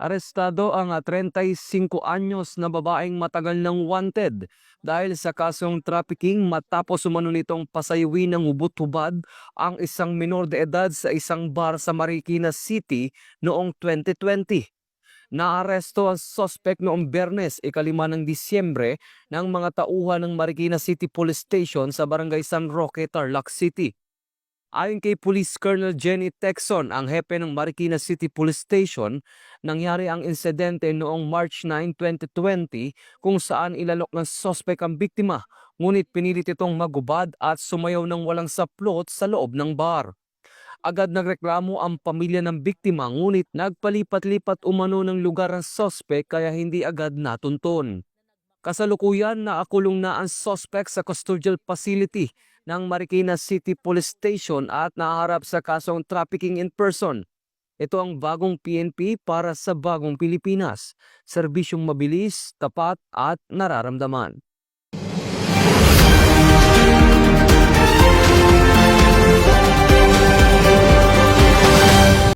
Arestado ang 35 anyos na babaeng matagal ng wanted dahil sa kasong trafficking matapos umano nitong pasayawin ng hubot-hubad ang isang minor de edad sa isang bar sa Marikina City noong 2020. Naaresto ang suspect noong Biyernes, ika-5 ng Disyembre ng mga tauhan ng Marikina City Police Station sa Barangay San Roque, Tarlac City. Ayon kay Police Colonel Jenny Texon, ang hepe ng Marikina City Police Station, nangyari ang insidente noong March 9, 2020 kung saan ilalok ng suspect ang biktima, ngunit pinilit itong magubad at sumayaw ng walang saplot sa loob ng bar. Agad nagreklamo ang pamilya ng biktima, ngunit nagpalipat-lipat umano ng lugar ang suspect kaya hindi agad natuntun. Kasalukuyan nakakulong na ang suspect sa custodial facility ng Marikina City Police Station at naharap sa kasong trafficking in person. Ito ang bagong PNP para sa bagong Pilipinas. Serbisyong mabilis, tapat at nararamdaman.